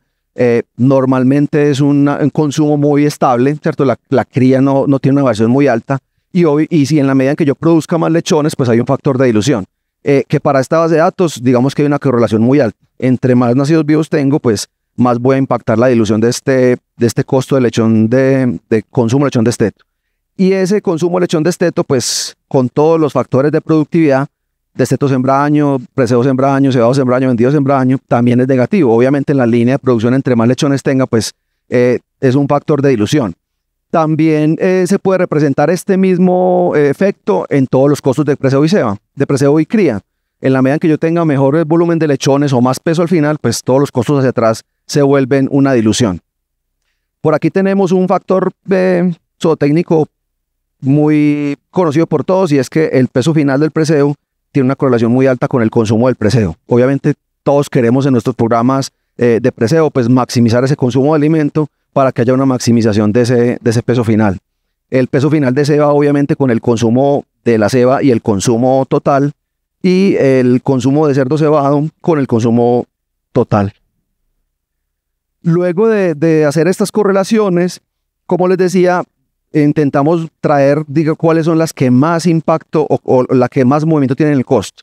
normalmente es un consumo muy estable, ¿cierto? La cría no tiene una variación muy alta, y si en la medida en que yo produzca más lechones, pues hay un factor de dilución. Que para esta base de datos, digamos que hay una correlación muy alta. Entre más nacidos vivos tengo, pues más voy a impactar la dilución de este costo de lechón de consumo de lechón de esteto. Y ese consumo de lechón de esteto, pues con todos los factores de productividad, desteto sembra año, preseo sembra año, cebado sembra año, vendido sembra año, también es negativo. Obviamente en la línea de producción, entre más lechones tenga, pues es un factor de dilución. También se puede representar este mismo efecto en todos los costos de preseo y ceba, de preseo y cría. En la medida en que yo tenga mejor volumen de lechones o más peso al final, pues todos los costos hacia atrás se vuelven una dilución. Por aquí tenemos un factor zootécnico muy conocido por todos, y es que el peso final del preseo tiene una correlación muy alta con el consumo del preseo. Obviamente todos queremos en nuestros programas de preseo pues maximizar ese consumo de alimento para que haya una maximización de ese peso final. El peso final de ceba obviamente con el consumo de la ceba y el consumo total, y el consumo de cerdo cebado con el consumo total. Luego de hacer estas correlaciones, como les decía, intentamos traer, cuáles son las que más impacto o la que más movimiento tienen en el costo.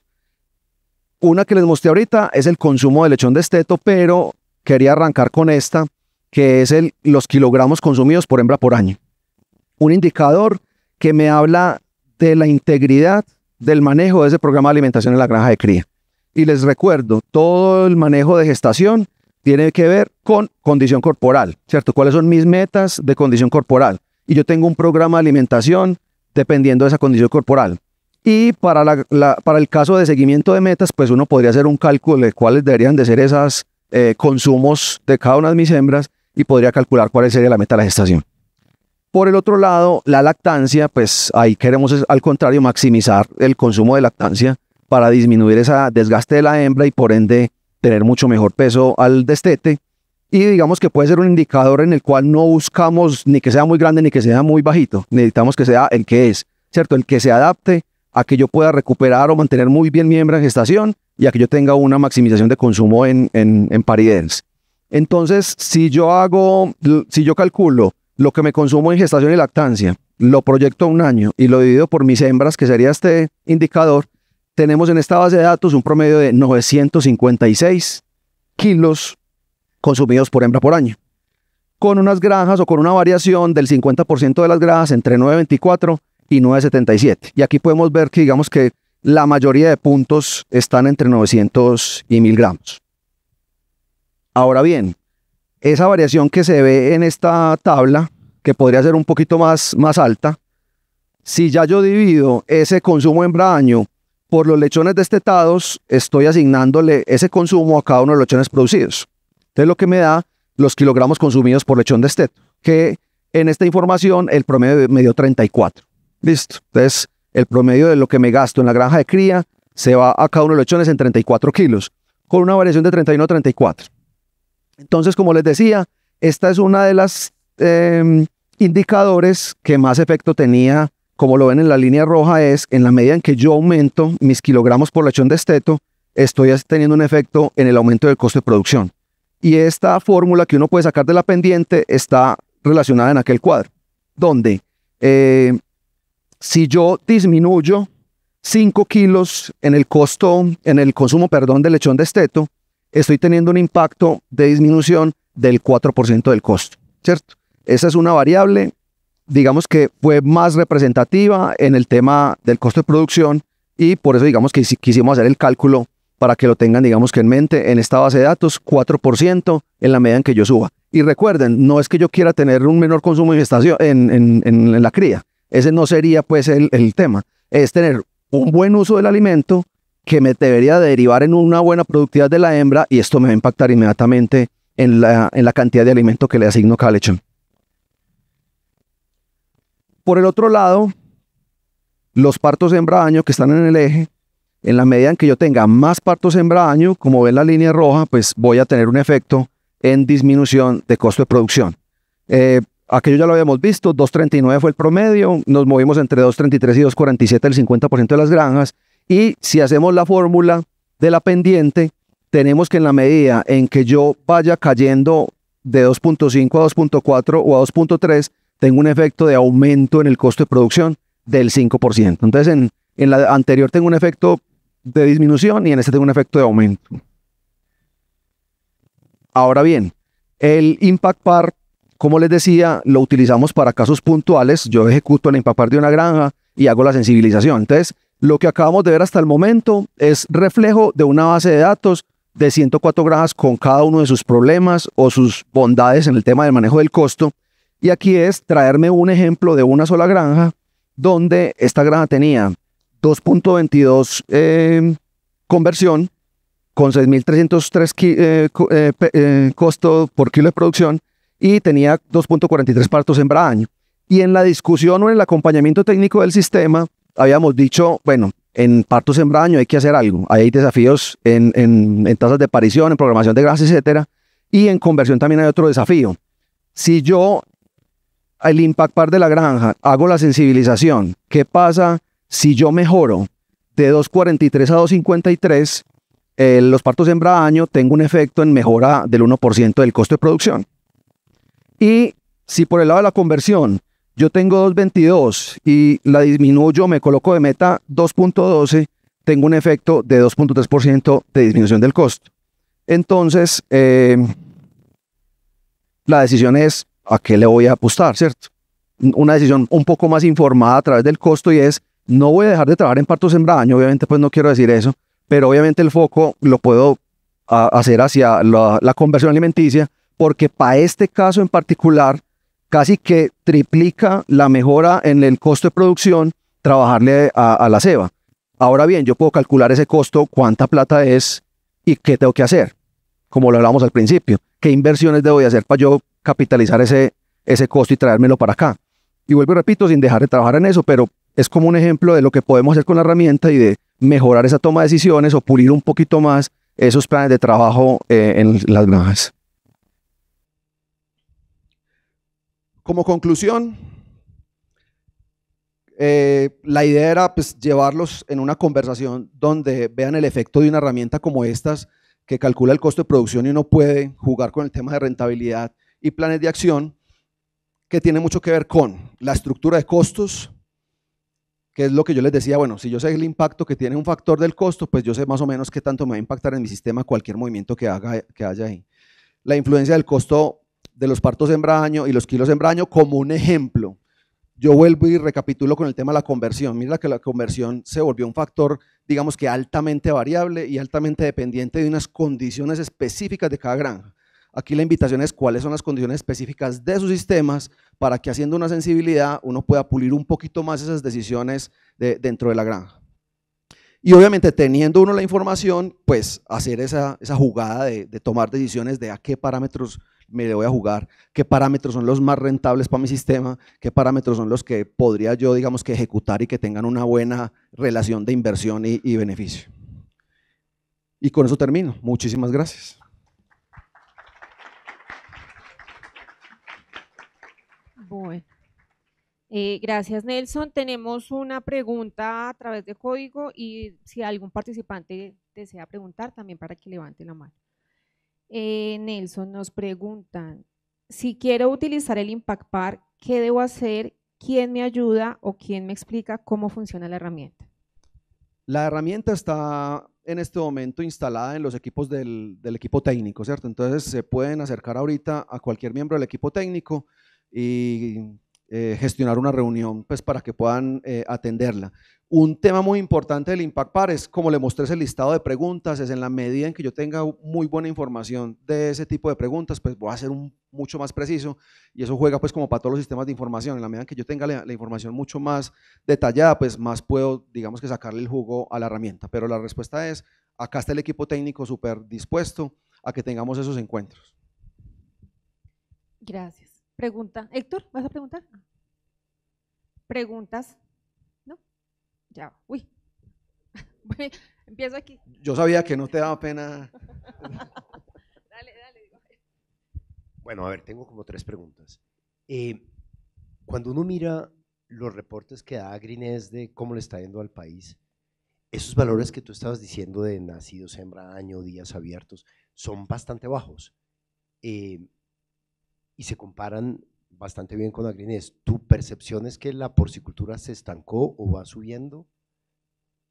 Una que les mostré ahorita es el consumo de lechón desteto, pero quería arrancar con esta, que es los kilogramos consumidos por hembra por año. Un indicador que me habla de la integridad del manejo de ese programa de alimentación en la granja de cría. Y les recuerdo, todo el manejo de gestación tiene que ver con condición corporal, ¿cierto? ¿Cuáles son mis metas de condición corporal? Y yo tengo un programa de alimentación dependiendo de esa condición corporal. Y para el caso de seguimiento de metas, pues uno podría hacer un cálculo de cuáles deberían de ser esos consumos de cada una de mis hembras, y podría calcular cuál sería la meta de la gestación. Por el otro lado, la lactancia, pues ahí queremos al contrario maximizar el consumo de lactancia para disminuir ese desgaste de la hembra y por ende tener mucho mejor peso al destete. Y digamos que puede ser un indicador en el cual no buscamos ni que sea muy grande ni que sea muy bajito. Necesitamos que sea el que es, ¿cierto? El que se adapte a que yo pueda recuperar o mantener muy bien mi hembra en gestación y a que yo tenga una maximización de consumo en parideros. Entonces, si yo calculo lo que me consumo en gestación y lactancia, lo proyecto a un año y lo divido por mis hembras, que sería este indicador, tenemos en esta base de datos un promedio de 956 kilos consumidos por hembra por año, con unas granjas o con una variación del 50% de las granjas entre 9.24 y 9.77. Y aquí podemos ver que digamos que la mayoría de puntos están entre 900 y 1000 gramos. Ahora bien, esa variación que se ve en esta tabla, que podría ser un poquito más alta, si ya yo divido ese consumo hembra año por los lechones destetados, estoy asignándole ese consumo a cada uno de los lechones producidos. Entonces lo que me da los kilogramos consumidos por lechón desteto, que en esta información el promedio me dio 34. Listo. Entonces el promedio de lo que me gasto en la granja de cría se va a cada uno de los lechones en 34 kilos, con una variación de 31 a 34. Entonces, como les decía, esta es una de las indicadores que más efecto tenía, como lo ven en la línea roja, es en la medida en que yo aumento mis kilogramos por lechón desteto, estoy teniendo un efecto en el aumento del costo de producción. Y esta fórmula que uno puede sacar de la pendiente está relacionada en aquel cuadro, donde si yo disminuyo 5 kilos en el consumo, de lechón desteto, estoy teniendo un impacto de disminución del 4% del costo, ¿cierto? Esa es una variable, digamos que fue más representativa en el tema del costo de producción, y por eso digamos que quisimos hacer el cálculo para que lo tengan, digamos que en mente, en esta base de datos, 4% en la medida en que yo suba. Y recuerden, no es que yo quiera tener un menor consumo de gestación en la cría. Ese no sería pues el tema. Es tener un buen uso del alimento que me debería derivar en una buena productividad de la hembra, y esto me va a impactar inmediatamente en la cantidad de alimento que le asigno a cada lechón. Por el otro lado, los partos hembra año que están en el eje, en la medida en que yo tenga más partos hembra año, como ven la línea roja, pues voy a tener un efecto en disminución de costo de producción. Aquello ya lo habíamos visto, 2.39 fue el promedio, nos movimos entre 2.33 y 2.47 el 50% de las granjas, y si hacemos la fórmula de la pendiente, tenemos que en la medida en que yo vaya cayendo de 2.5 a 2.4 o a 2.3, tengo un efecto de aumento en el costo de producción del 5%. Entonces en la anterior tengo un efecto de disminución y en este tengo un efecto de aumento. Ahora bien, el Impact Par, como les decía, lo utilizamos para casos puntuales. Yo ejecuto el Impact Par de una granja y hago la sensibilización. Entonces, Lo que acabamos de ver hasta el momento es reflejo de una base de datos de 104 granjas con cada uno de sus problemas o sus bondades en el tema del manejo del costo. Y aquí es traerme un ejemplo de una sola granja donde esta granja tenía 2.22 conversión con 6.303 costo por kilo de producción y tenía 2.43 partos hembra año. Y en la discusión o en el acompañamiento técnico del sistema habíamos dicho, bueno, en partos hembra año hay que hacer algo. Hay desafíos en tasas de parición, en programación de grasas, etcétera. Y en conversión también hay otro desafío. Si yo, al impact par de la granja, hago la sensibilización, ¿qué pasa si yo mejoro de 2.43 a 2.53? Los partos hembra año, tengo un efecto en mejora del 1% del costo de producción. Y si por el lado de la conversión yo tengo 2.22 y la disminuyo, me coloco de meta 2.12, tengo un efecto de 2.3% de disminución del costo. Entonces, la decisión es a qué le voy a apostar, ¿cierto? Una decisión un poco más informada a través del costo y es, no voy a dejar de trabajar en partos hembra año, obviamente pues no quiero decir eso, pero obviamente el foco lo puedo hacer hacia la conversión alimenticia, porque para este caso en particular, casi que triplica la mejora en el costo de producción trabajarle a la ceba. Ahora bien, yo puedo calcular ese costo, cuánta plata es y qué tengo que hacer, como lo hablamos al principio, qué inversiones debo de hacer para yo capitalizar ese costo y traérmelo para acá. Y vuelvo y repito, sin dejar de trabajar en eso, pero es como un ejemplo de lo que podemos hacer con la herramienta y de mejorar esa toma de decisiones o pulir un poquito más esos planes de trabajo en las granjas. Como conclusión, la idea era pues, llevarlos en una conversación donde vean el efecto de una herramienta como estas que calcula el costo de producción y uno puede jugar con el tema de rentabilidad y planes de acción, que tiene mucho que ver con la estructura de costos, que es lo que yo les decía, bueno, si yo sé el impacto que tiene un factor del costo, pues yo sé más o menos qué tanto me va a impactar en mi sistema cualquier movimiento que haya ahí. La influencia del costo de los partos hembra año y los kilos hembra año como un ejemplo. Yo vuelvo y recapitulo con el tema de la conversión. Mira que la conversión se volvió un factor, digamos que altamente variable y altamente dependiente de unas condiciones específicas de cada granja. Aquí la invitación es cuáles son las condiciones específicas de sus sistemas para que haciendo una sensibilidad uno pueda pulir un poquito más esas decisiones dentro de la granja. Y obviamente teniendo uno la información, pues hacer esa jugada de tomar decisiones de a qué parámetros me voy a jugar, qué parámetros son los más rentables para mi sistema, qué parámetros son los que podría yo, digamos, que ejecutar y que tengan una buena relación de inversión y beneficio. Y con eso termino. Muchísimas gracias. Bueno, gracias Nelson. Tenemos una pregunta a través de código y si algún participante desea preguntar también para que levante la mano. Nelson, nos preguntan, si quiero utilizar el Impact Par, ¿qué debo hacer? ¿Quién me ayuda o quién me explica cómo funciona la herramienta? La herramienta está en este momento instalada en los equipos del equipo técnico, ¿cierto? Entonces se pueden acercar ahorita a cualquier miembro del equipo técnico y gestionar una reunión pues, para que puedan atenderla. Un tema muy importante del Impact Par es, como le mostré ese listado de preguntas, es en la medida en que yo tenga muy buena información de ese tipo de preguntas, pues voy a ser mucho más preciso y eso juega pues como para todos los sistemas de información. En la medida en que yo tenga la información mucho más detallada, pues más puedo, digamos que sacarle el jugo a la herramienta. Pero la respuesta es, acá está el equipo técnico súper dispuesto a que tengamos esos encuentros. Gracias. Pregunta. Héctor, ¿vas a preguntar? ¿Preguntas? ¿No? Ya. Uy. Bueno, empiezo aquí. Yo sabía que no te daba pena. Dale. Bueno, a ver, tengo como 3 preguntas. Cuando uno mira los reportes que da Agrinés de cómo le está yendo al país, esos valores que tú estabas diciendo de nacidos hembra año, días abiertos, son bastante bajos. Y se comparan bastante bien con Agrinés. ¿Tu percepción es que la porcicultura se estancó o va subiendo?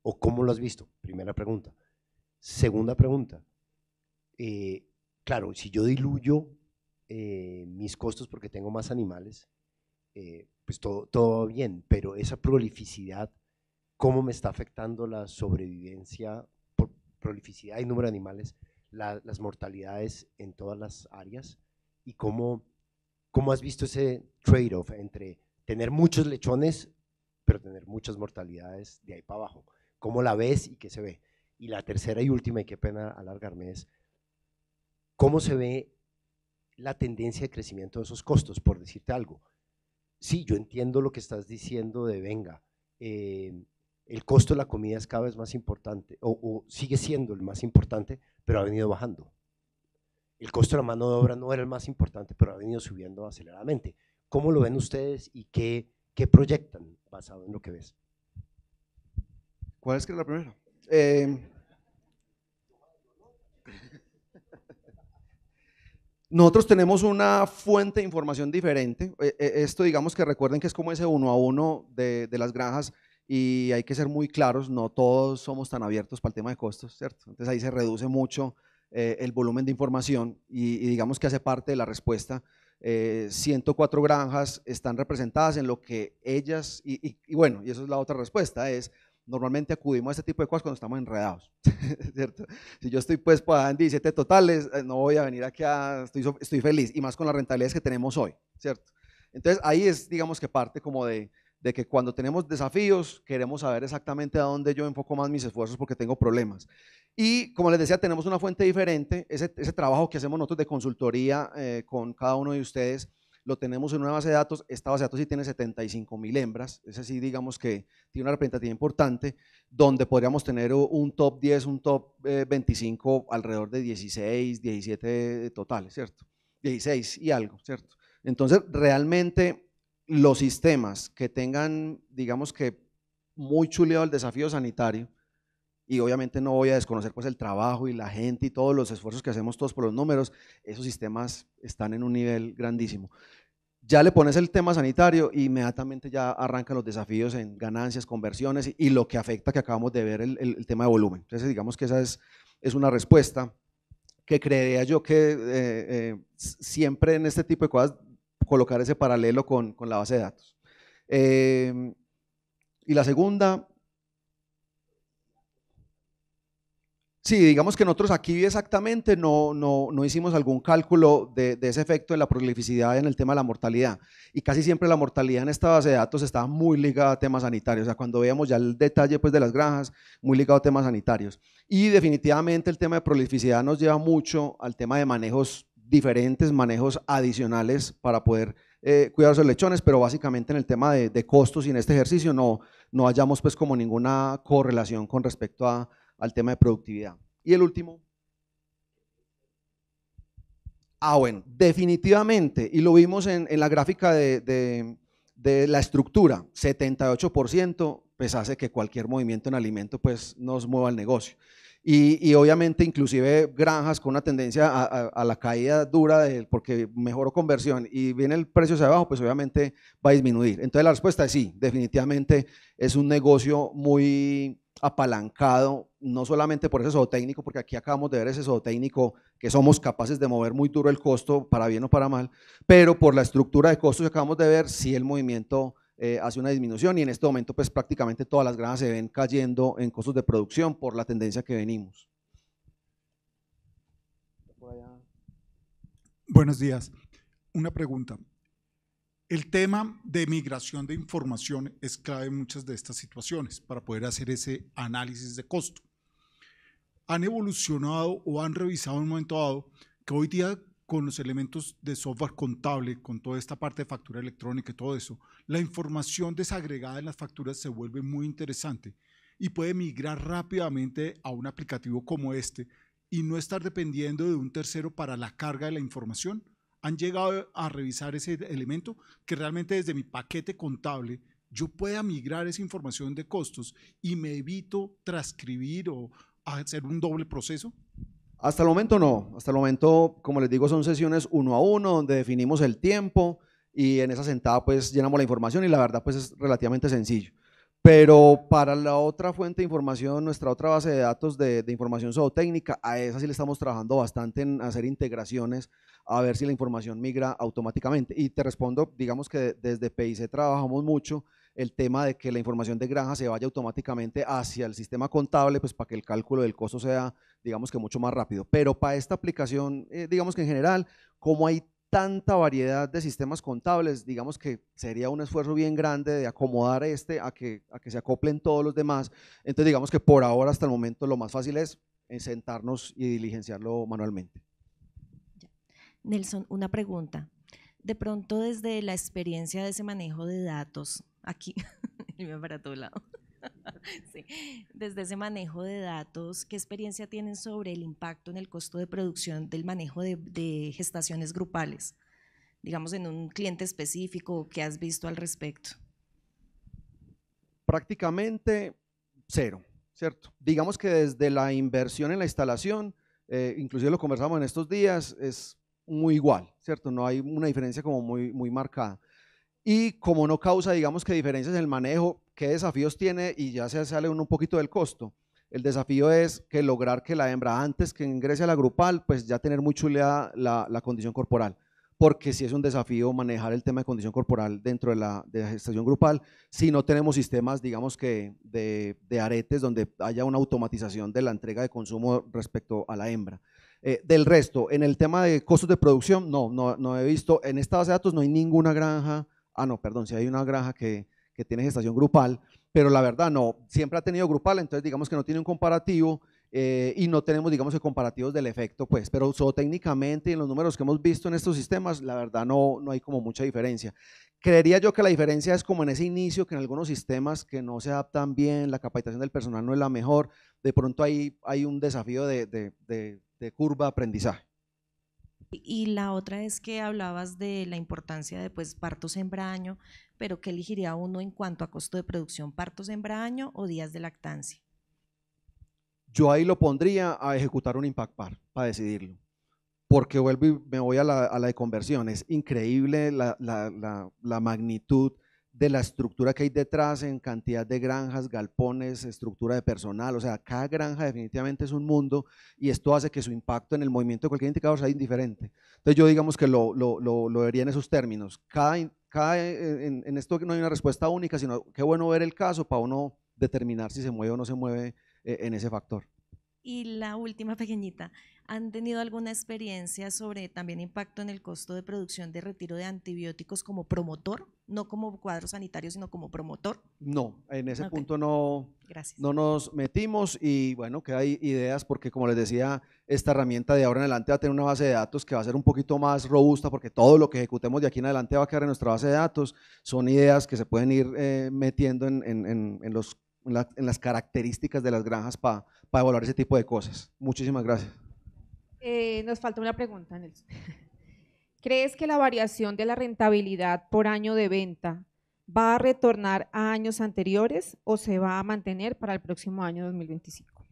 ¿O cómo lo has visto? Primera pregunta. Segunda pregunta. Claro, si yo diluyo mis costos porque tengo más animales, pues todo bien, pero esa prolificidad cómo me está afectando la sobrevivencia por prolificidad y número de animales, las mortalidades en todas las áreas, y cómo has visto ese trade-off entre tener muchos lechones, pero tener muchas mortalidades de ahí para abajo. ¿Cómo la ves y qué se ve? Y la tercera y última, y qué pena alargarme, es cómo se ve la tendencia de crecimiento de esos costos, por decirte algo. Sí, yo entiendo lo que estás diciendo de venga, el costo de la comida es cada vez más importante, o sigue siendo el más importante, pero ha venido bajando. El costo de la mano de obra no era el más importante, pero ha venido subiendo aceleradamente. ¿Cómo lo ven ustedes y qué proyectan basado en lo que ves? ¿Cuál es que es la primera? Nosotros tenemos una fuente de información diferente. Esto, digamos, que recuerden que es como ese 1 a 1 de las granjas, y hay que ser muy claros, no todos somos tan abiertos para el tema de costos, ¿cierto? Entonces ahí se reduce mucho el volumen de información, y digamos que hace parte de la respuesta. 104 granjas están representadas en lo que ellas, y bueno, y eso es la otra respuesta, es normalmente acudimos a este tipo de cosas cuando estamos enredados, ¿cierto? Si yo estoy pues en 17 totales, no voy a venir aquí estoy feliz, y más con las rentabilidades que tenemos hoy, ¿cierto? Entonces ahí es, digamos, que parte como de que cuando tenemos desafíos queremos saber exactamente a dónde yo enfoco más mis esfuerzos porque tengo problemas. Y como les decía, tenemos una fuente diferente. Ese trabajo que hacemos nosotros de consultoría con cada uno de ustedes lo tenemos en una base de datos. Esta base de datos sí tiene 75.000 hembras, ese sí, digamos que tiene una representativa importante, donde podríamos tener un top 10, un top 25, alrededor de 16, 17 totales, ¿cierto? 16 y algo, ¿cierto? Entonces, realmente los sistemas que tengan, digamos que muy chuleado el desafío sanitario, y obviamente no voy a desconocer pues el trabajo y la gente y todos los esfuerzos que hacemos todos por los números, esos sistemas están en un nivel grandísimo. Ya le pones el tema sanitario y inmediatamente ya arrancan los desafíos en ganancias, conversiones y lo que afecta, que acabamos de ver, el tema de volumen. Entonces digamos que esa es una respuesta que creería yo que siempre en este tipo de cosas colocar ese paralelo con la base de datos. Y la segunda, sí, digamos que nosotros aquí exactamente no hicimos algún cálculo de ese efecto de la prolificidad en el tema de la mortalidad, y casi siempre la mortalidad en esta base de datos está muy ligada a temas sanitarios. O sea, cuando veamos ya el detalle pues de las granjas, muy ligado a temas sanitarios, y definitivamente el tema de prolificidad nos lleva mucho al tema de manejos diferentes, manejos adicionales para poder cuidar a los lechones, pero básicamente en el tema de costos y en este ejercicio no hallamos pues como ninguna correlación con respecto al tema de productividad. Y el último. Bueno, definitivamente, y lo vimos en la gráfica de la estructura, 78% pues hace que cualquier movimiento en alimento pues nos mueva el negocio. Y obviamente inclusive granjas con una tendencia a la caída dura porque mejoró conversión y viene el precio hacia abajo, pues obviamente va a disminuir. Entonces la respuesta es sí, definitivamente es un negocio muy apalancado, no solamente por ese zootécnico, porque aquí acabamos de ver ese zootécnico que somos capaces de mover muy duro el costo para bien o para mal, pero por la estructura de costos que acabamos de ver, sí el movimiento hace una disminución, y en este momento pues prácticamente todas las granjas se ven cayendo en costos de producción por la tendencia que venimos. Buenos días. Una pregunta. El tema de migración de información es clave en muchas de estas situaciones para poder hacer ese análisis de costo. ¿Han evolucionado o han revisado en un momento dado que hoy día con los elementos de software contable, con toda esta parte de factura electrónica y todo eso, la información desagregada en las facturas se vuelve muy interesante y puede migrar rápidamente a un aplicativo como este y no estar dependiendo de un tercero para la carga de la información? ¿Han llegado a revisar ese elemento? Que realmente desde mi paquete contable yo pueda migrar esa información de costos y me evito transcribir o hacer un doble proceso. Hasta el momento no, hasta el momento, como les digo, son sesiones 1 a 1 donde definimos el tiempo y en esa sentada pues llenamos la información, y la verdad pues es relativamente sencillo. Pero para la otra fuente de información, nuestra otra base de datos de información zootécnica, a esa sí le estamos trabajando bastante en hacer integraciones, a ver si la información migra automáticamente. Y te respondo, digamos que desde PIC trabajamos mucho el tema de que la información de granja se vaya automáticamente hacia el sistema contable, pues para que el cálculo del costo sea, digamos que mucho más rápido. Pero para esta aplicación, digamos que en general, como hay tanta variedad de sistemas contables, digamos que sería un esfuerzo bien grande de acomodar a que se acoplen todos los demás. Entonces digamos que por ahora, hasta el momento, lo más fácil es sentarnos y diligenciarlo manualmente. Nelson, una pregunta. De pronto, desde la experiencia de ese manejo de datos, aquí, irme para todo lado, sí. Desde ese manejo de datos, ¿qué experiencia tienen sobre el impacto en el costo de producción del manejo de gestaciones grupales? Digamos, en un cliente específico, ¿qué has visto al respecto? Prácticamente cero, ¿cierto? Digamos que desde la inversión en la instalación, inclusive lo conversamos en estos días, es muy igual, ¿cierto? No hay una diferencia como muy marcada. Y como no causa, digamos que diferencias en el manejo, ¿qué desafíos tiene? Y ya se sale un poquito del costo. El desafío es que lograr que la hembra, antes que ingrese a la grupal, pues ya tener muy chuleada la condición corporal, porque sí es un desafío manejar el tema de condición corporal dentro de la gestación grupal, si no tenemos sistemas, digamos que de aretes donde haya una automatización de la entrega de consumo respecto a la hembra. Del resto, en el tema de costos de producción, no he visto, en esta base de datos no hay ninguna granja, no, perdón, sí hay una granja que tiene gestación grupal, pero la verdad no, siempre ha tenido grupal, entonces digamos que no tiene un comparativo y no tenemos, digamos que comparativos del efecto, pues, pero técnicamente en los números que hemos visto en estos sistemas, la verdad no hay como mucha diferencia. Creería yo que la diferencia es como en ese inicio, que en algunos sistemas que no se adaptan bien, la capacitación del personal no es la mejor, de pronto hay un desafío de curva de aprendizaje. Y la otra es que hablabas de la importancia de pues, partos hembra año, pero ¿qué elegiría uno en cuanto a costo de producción? ¿Partos hembra año o días de lactancia? Yo ahí lo pondría a ejecutar un impact par para decidirlo, porque vuelvo y me voy a la de conversión. Es increíble la magnitud de la estructura que hay detrás en cantidad de granjas, galpones, estructura de personal, o sea, cada granja definitivamente es un mundo y esto hace que su impacto en el movimiento de cualquier indicador sea indiferente. Entonces yo digamos que lo vería en esos términos. En esto no hay una respuesta única, sino qué bueno ver el caso para uno determinar si se mueve o no se mueve en ese factor. Y la última pequeñita, ¿han tenido alguna experiencia sobre también impacto en el costo de producción de retiro de antibióticos como promotor? No como cuadro sanitario, sino como promotor. No, en ese Okay. punto no nos metimos y bueno, que hay ideas porque como les decía, esta herramienta de ahora en adelante va a tener una base de datos que va a ser un poquito más robusta porque todo lo que ejecutemos de aquí en adelante va a quedar en nuestra base de datos. Son ideas que se pueden ir metiendo en las características de las granjas para evaluar ese tipo de cosas. Muchísimas gracias. Nos falta una pregunta, Nelson. ¿Crees que la variación de la rentabilidad por año de venta va a retornar a años anteriores o se va a mantener para el próximo año 2025?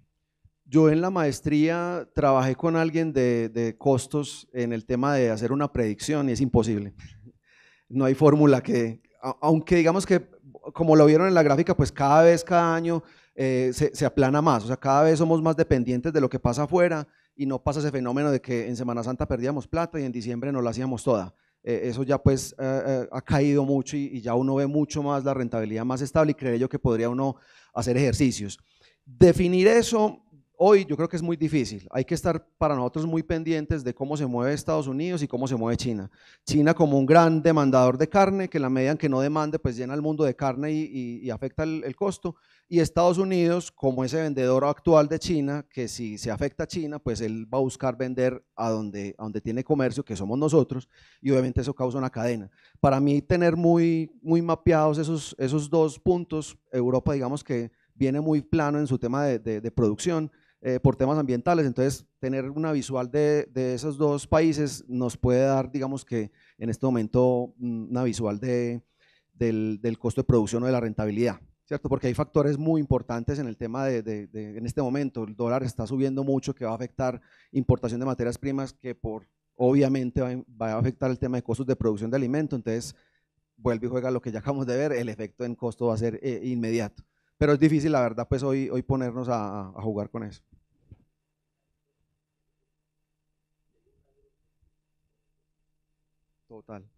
Yo en la maestría trabajé con alguien de costos en el tema de hacer una predicción y es imposible. No hay fórmula aunque digamos que como lo vieron en la gráfica, pues cada año se aplana más, o sea, cada vez somos más dependientes de lo que pasa afuera y no pasa ese fenómeno de que en Semana Santa perdíamos plata y en diciembre no la hacíamos toda. Eso ya pues ha caído mucho y ya uno ve mucho más la rentabilidad más estable y creo yo que podría uno hacer ejercicios. Definir eso hoy yo creo que es muy difícil, hay que estar para nosotros muy pendientes de cómo se mueve Estados Unidos y cómo se mueve China. China como un gran demandador de carne, que en la medida en que no demande, pues llena el mundo de carne y afecta el costo, y Estados Unidos como ese vendedor actual de China, que si se afecta a China, pues él va a buscar vender a donde tiene comercio, que somos nosotros, y obviamente eso causa una cadena. Para mí tener muy mapeados esos dos puntos, Europa digamos que viene muy plano en su tema de producción, por temas ambientales, entonces tener una visual de esos dos países nos puede dar, digamos que en este momento, una visual del costo de producción o de la rentabilidad, ¿cierto? Porque hay factores muy importantes en el tema en este momento, el dólar está subiendo mucho que va a afectar importación de materias primas que obviamente va a afectar el tema de costos de producción de alimentos, entonces vuelve y juega lo que ya acabamos de ver, el efecto en costo va a ser inmediato. Pero es difícil, la verdad, pues hoy ponernos a jugar con eso. Total.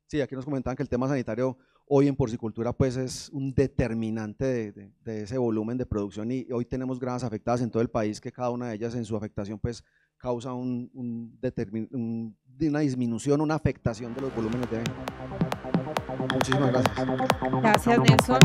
Sí, aquí nos comentaban que el tema sanitario hoy en porcicultura pues es un determinante de ese volumen de producción, y hoy tenemos granjas afectadas en todo el país que cada una de ellas en su afectación pues causa una disminución, una afectación de los volúmenes de venta. Muchísimas gracias. Gracias, Nelson.